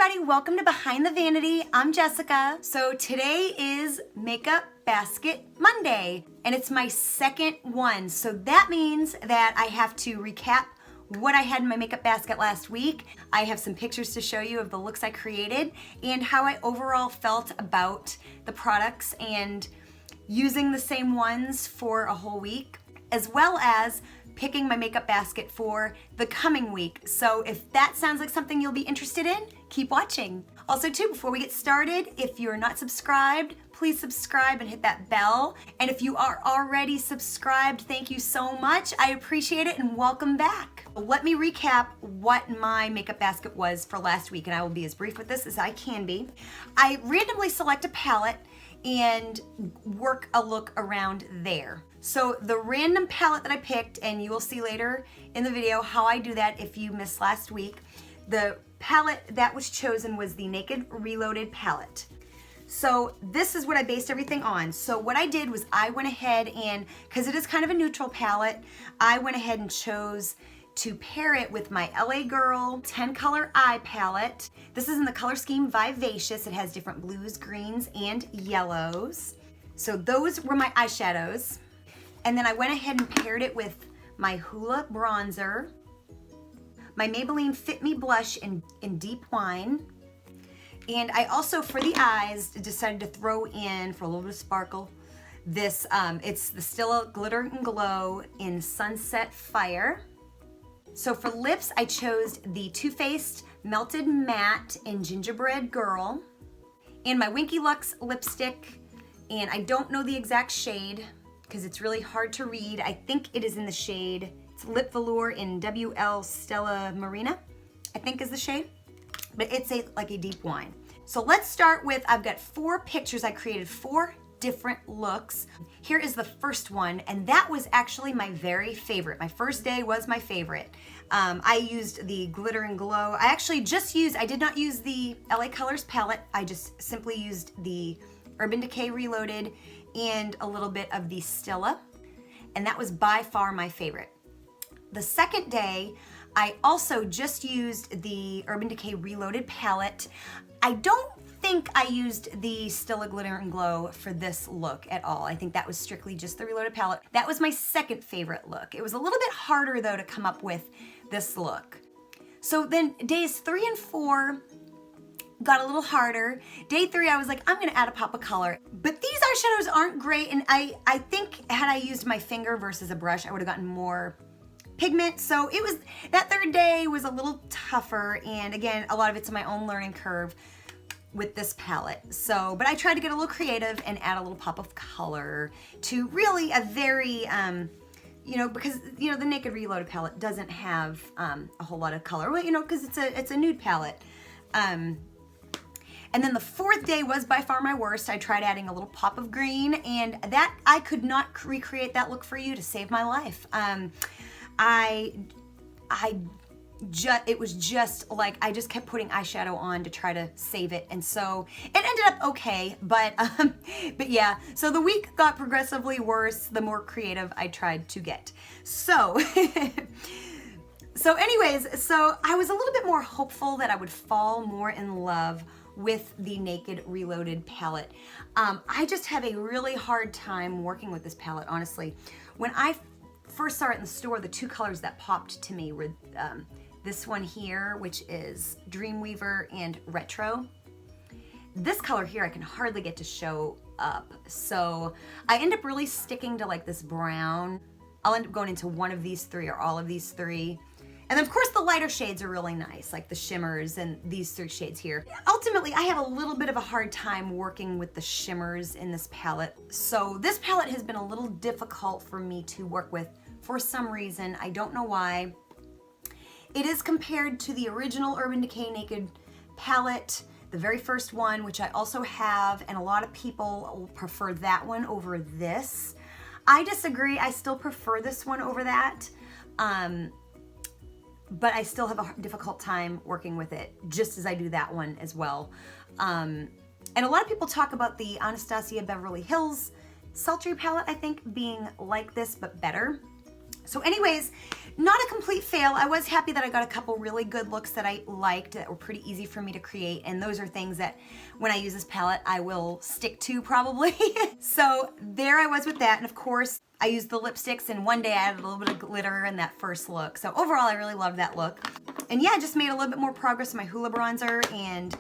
everybody, welcome to Behind the Vanity. I'm Jessica. So today is Makeup Basket Monday, and it's my second one. So that means that I have to recap what I had in my makeup basket last week. I have some pictures to show you of the looks I created and how I overall felt about the products and using the same ones for a whole week, as well as picking my makeup basket for the coming week. So if that sounds like something you'll be interested in, keep watching. Also too, before we get started, if you're not subscribed, please subscribe and hit that bell. And if you are already subscribed, thank you so much. I appreciate it and welcome back. Let me recap what my makeup basket was for last week, and I will be as brief with this as I can be. I randomly select a palette and work a look around there. So the random palette that I picked, and you will see later in the video how I do that if you missed last week, the palette that was chosen was the Naked Reloaded palette. So this is what I based everything on. So what I did was I went ahead and, because it is kind of a neutral palette, I went ahead and chose to pair it with my LA Girl 10 color eye palette. This is in the color scheme Vivacious. It has different blues, greens, and yellows. So those were my eyeshadows. And then I went ahead and paired it with my Hoola bronzer, my Maybelline Fit Me blush in Deep Wine. And I also, for the eyes, decided to throw in, for a little bit of sparkle, this, it's the Stila Glitter and Glow in Sunset Fire. So for lips, I chose the Too Faced Melted Matte in Gingerbread Girl, and my Winky Lux lipstick, and I don't know the exact shade because it's really hard to read. I think it is in the shade, it's Lip Velour in WL Stella Marina, I think is the shade, but it's like a deep wine. So let's start with, I've got 4 pictures. I created 4 different looks. Here is the first one, and that was actually my very favorite. My first day was my favorite. I used the Glitter and Glow. I actually just used, I did not use the LA Colors palette. I just simply used the Urban Decay Reloaded and a little bit of the Stila, and that was by far my favorite. The second day, I also just used the Urban Decay Reloaded palette. I don't think I used the Stila Glitter and Glow for this look at all. I think that was strictly just the Reloaded palette. That was my second favorite look. It was a little bit harder though to come up with this look. So then days 3 and 4 got a little harder. Day 3, I was like, I'm gonna add a pop of color. But these eyeshadows aren't great, and I think had I used my finger versus a brush, I would have gotten more pigment. So it was, that third day was a little tougher, and again, a lot of it's my own learning curve with this palette. So, but I tried to get a little creative and add a little pop of color to really a very, you know, because, you know, the Naked Reloaded palette doesn't have a whole lot of color, well, you know, because it's a nude palette. And then the 4th day was by far my worst. I tried adding a little pop of green, and that I could not recreate that look for you to save my life. It was just like, I just kept putting eyeshadow on to try to save it. And so it ended up okay, but yeah, so the week got progressively worse the more creative I tried to get. So, so anyways, so I was a little bit more hopeful that I would fall more in love with the Naked Reloaded palette. I just have a really hard time working with this palette, honestly. When I first saw it in the store, the 2 colors that popped to me were this one here, which is Dreamweaver and Retro. This color here I can hardly get to show up, so I end up really sticking to like this brown. I'll end up going into one of these 3 or all of these 3. And then of course the lighter shades are really nice, like the shimmers and these 3 shades here. Ultimately, I have a little bit of a hard time working with the shimmers in this palette. So this palette has been a little difficult for me to work with for some reason. I don't know why. It is compared to the original Urban Decay Naked palette, the very first one, which I also have, and a lot of people prefer that one over this. I disagree. I still prefer this one over that. But I still have a difficult time working with it, just as I do that one as well. And a lot of people talk about the Anastasia Beverly Hills Sultry palette, I think, being like this, but better. So anyways, not a complete fail. I was happy that I got a couple really good looks that I liked that were pretty easy for me to create, and those are things that when I use this palette I will stick to probably. So there I was with that, and of course I used the lipsticks, and one day I added a little bit of glitter in that first look. So overall I really loved that look. And yeah, I just made a little bit more progress on my Hoola bronzer and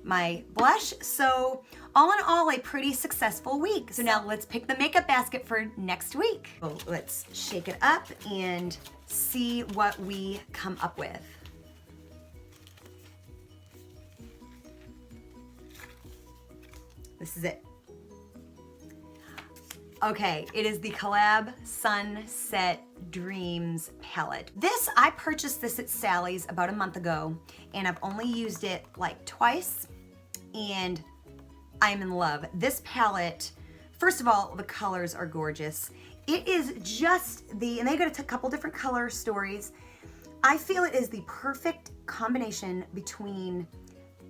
my blush. So all in all, a pretty successful week. So now let's pick the makeup basket for next week. So let's shake it up and see what we come up with. This is it. Okay, it is the Collab Sunset Dreams palette. I purchased this at Sally's about a month ago, and I've only used it like twice, and I'm in love. This palette, first of all, the colors are gorgeous. It is just and they got a couple different color stories. I feel it is the perfect combination between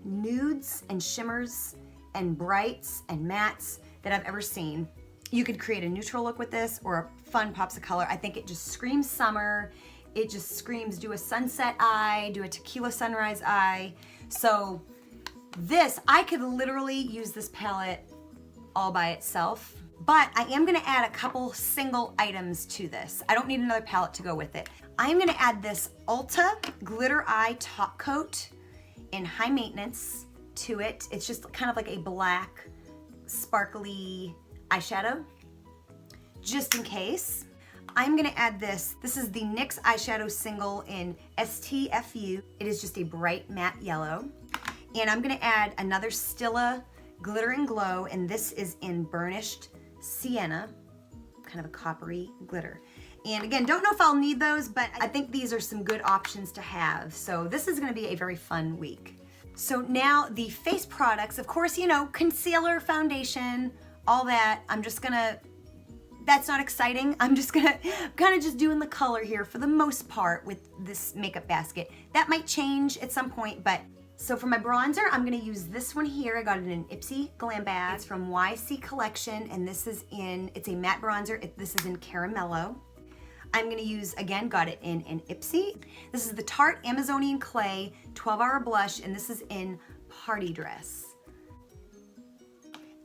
nudes and shimmers and brights and mattes that I've ever seen. You could create a neutral look with this or a fun pops of color. I think it just screams summer. It just screams do a sunset eye, do a tequila sunrise eye. So this, I could literally use this palette all by itself, but I am gonna add a couple single items to this. I don't need another palette to go with it. I am gonna add this Ulta Glitter Eye Top Coat in High Maintenance to it. It's just kind of like a black, sparkly eyeshadow, just in case. I'm gonna add this. This is the NYX eyeshadow single in STFU. It is just a bright matte yellow. And I'm gonna add another Stila Glitter and Glow, and this is in Burnished Sienna, kind of a coppery glitter. And again, don't know if I'll need those, but I think these are some good options to have. So this is gonna be a very fun week. So now the face products, of course, you know, concealer, foundation, all that. That's not exciting. I'm just gonna kind of just doing the color here for the most part with this makeup basket. That might change at some point, but so for my bronzer, I'm gonna use this one here. I got it in an Ipsy Glam Bag. It's from YC Collection, and this is it's a matte bronzer. This is in Caramello. I'm gonna use, again, got it in an Ipsy. This is the Tarte Amazonian Clay 12-Hour Blush, and this is in Party Dress.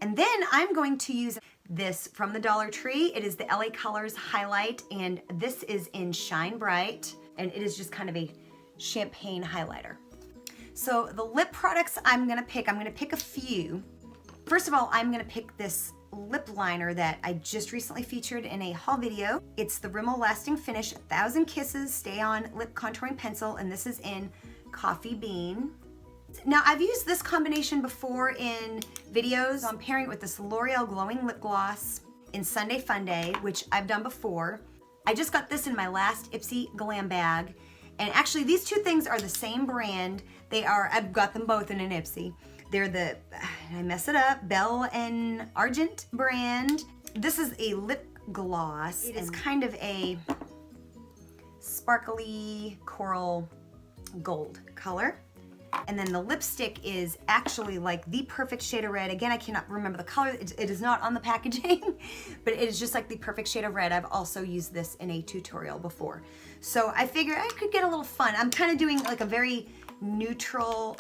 And then I'm going to use this from the Dollar Tree. It is the LA Colors Highlight, and this is in Shine Bright, and it is just kind of a champagne highlighter. So the lip products I'm gonna pick a few. First of all, I'm gonna pick this lip liner that I just recently featured in a haul video. It's the Rimmel Lasting Finish 1000 Kisses Stay On Lip Contouring Pencil, and this is in Coffee Bean. Now, I've used this combination before in videos. I'm pairing it with this L'Oreal Glowing Lip Gloss in Sunday Fun Day, which I've done before. I just got this in my last Ipsy Glam Bag. And actually, these two things are the same brand. I've got them both in an Ipsy. They're the, I mess it up, Belle and Argent brand. This is a lip gloss. It is kind of a sparkly coral gold color. And then the lipstick is actually like the perfect shade of red. Again, I cannot remember the color. It is not on the packaging, but it is just like the perfect shade of red. I've also used this in a tutorial before. So I figured I could get a little fun. I'm kind of doing like a very neutral,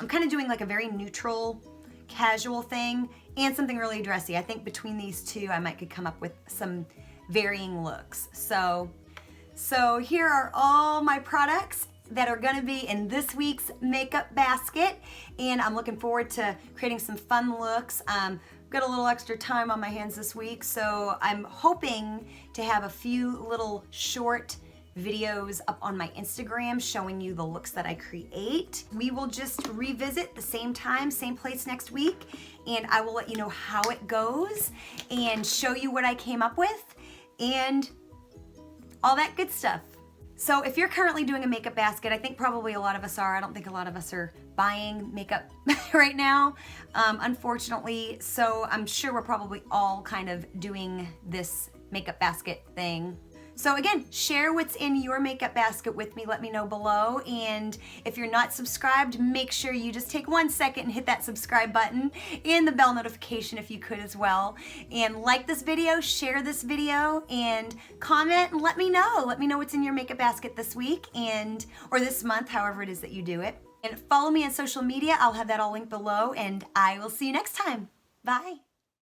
casual thing and something really dressy. I think between these two, I could come up with some varying looks. So here are all my products that are gonna be in this week's makeup basket, and I'm looking forward to creating some fun looks. Got a little extra time on my hands this week, so I'm hoping to have a few little short videos up on my Instagram showing you the looks that I create. We will just revisit the same time, same place next week, and I will let you know how it goes and show you what I came up with and all that good stuff. So if you're currently doing a makeup basket, I think probably a lot of us are. I don't think a lot of us are buying makeup right now, unfortunately. So I'm sure we're probably all kind of doing this makeup basket thing. So again, share what's in your makeup basket with me. Let me know below. And if you're not subscribed, make sure you just take 1 second and hit that subscribe button and the bell notification if you could as well. And like this video, share this video, and comment and let me know. Let me know what's in your makeup basket this week or this month, however it is that you do it. And follow me on social media. I'll have that all linked below, and I will see you next time. Bye.